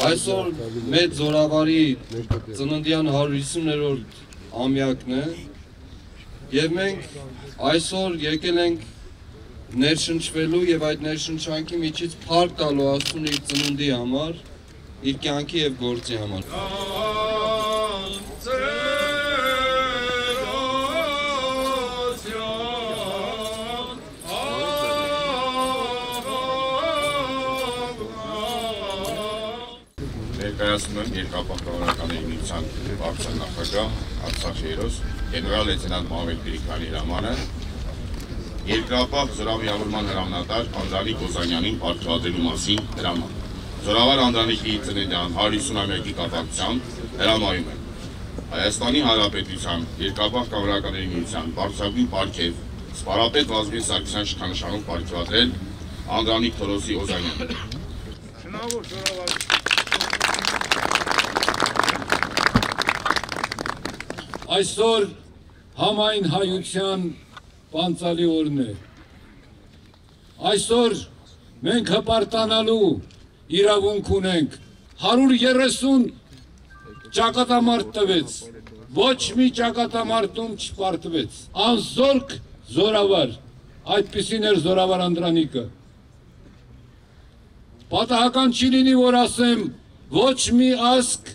Այսօր մեծ զորավարի ծննդյան 150-րդ ամյակն է և մենք այսօր եկել ենք ներշնչվելու և այդ ներշնչանքի միջից փառք տալու Աստծուն իր ծննդի համար, իր կյանքի և գործի համար։ Ներկայացնում եմ Երկրապահ կառավարության միության վարչության նախագահ Արցախ հերոս գեներալ լեյտենանտ Մամեդ Գրիգարյանի հրամանը Երկրապահ զորավարման հրամանատար Անդրանիկ Օզանյանին պարգևատրելու մասին հրաման։ Զորավար Անդրանիկի ծննդյան 150-ամյակի կապակցությամբ հրամայում եմ Հայաստանի Հանրապետության Երկրապահ կառավարության միության բարձրագույն պարգև սպարապետ Վազգեն Սարգսյան շքանշանով պարգևատրել Անդրանիկ Թորոսի Օզանյանին։ Շնորհավոր զորավար Այսօր համայն հայության պանծալի օրն է։ Այսօր մենք հպարտանալու իրավունք ունենք 130 ճակատամարտ տվեց, ոչ մի ճակատամարտում չպարտվեց, անզորք զորավար, այդպիսին էր զորավար Անդրանիկը։ Պատահական չի լինի, որ ասեմ, ոչ մի ասկ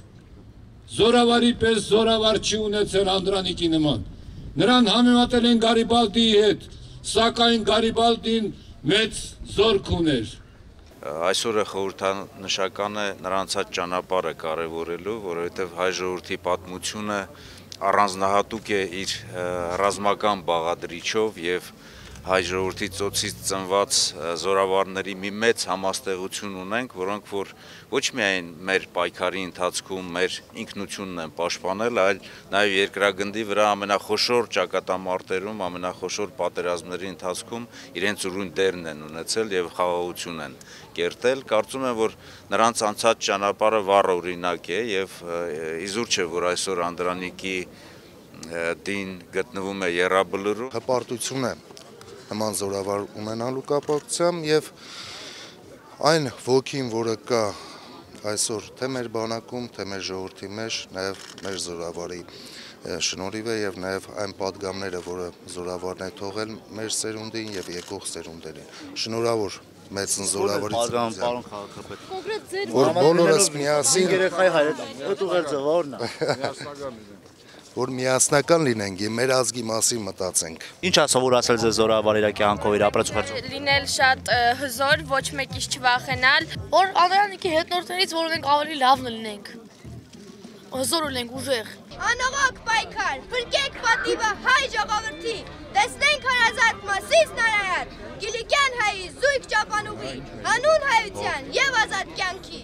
զորավարի պես զորավար չի ունեցել Անդրանիկի նման։ Նրան համեմատել են Գարիբալդիի հետ, սակայն Գարիբալդին մեծ զորք ուներ։ Այսօրը խորհրդանշական է նրանց այդ ճանապարհը կարևորելու, որովհետև հայ ժողովրդի պատմությունը առանձնահատուկ է իր ռազմական բաղադրիչով եւ հայ ժողովրդի ծոցից ծնված զորավարների մի մեծ համաստեղություն ունենք, որոնք որ ոչ միայն մեր պայքարի ընթացքում մեր ինքնությունն են պաշտպանել, այլ նաև երկրագնդի վրա ամենախոշոր ճակատամարտերում, ամենախոշոր պատերազմների ընթացքում իրենց ուրույն դերն են ունեցել եւ խաղաղություն են կերտել։ Կարծում եմ, որ նրանց անցած ճանապարհը վառ օրինակ է եւ իզուր չէ, որ այսօր Անդրանիկի դին գտնվում է Եռաբլուրում։ Հպարտություն է նման զորավար ունենալու կապակցությամբ եւ այն ոգին, որը կա այսօր թե մեր բանակում, թե մեր ժողովրդի մեջ, նաեւ մեր զորավարի շնորհիվ է եւ նաեւ այն պատգամները, որը զորավարն է թողել մեր սերունդին եւ եկող սերունդերին։ Շնորհավոր մեծ զորավարի պատգամ պարոն քաղաքապետ։ Կոնկրետ ձեր որ բոլորս միասին երեխայի հայրը ուղերձը որն է։ Որ միասնական լինենք եւ մեր ազգի մասին մտածենք։ Ինչ ասով որ ասել ձեզ զորավար իր կյանքով իր ապրեցուղերձով։ Լինել շատ հզոր, ոչ մեկից չվախենալ, որ Անդրանիկի հետնորդներից որ ունենք ավելի լավն լինենք։ Հզոր լինենք, ուժեղ։ Անողոք պայքար, փրկեք պատիվը հայ ժողովրդի, տեսնենք հարազատ մասից նարարատ, Գիլիկյան հայի զույգ ճապանուղի, հանուն հայության եւ ազատ կյանքի։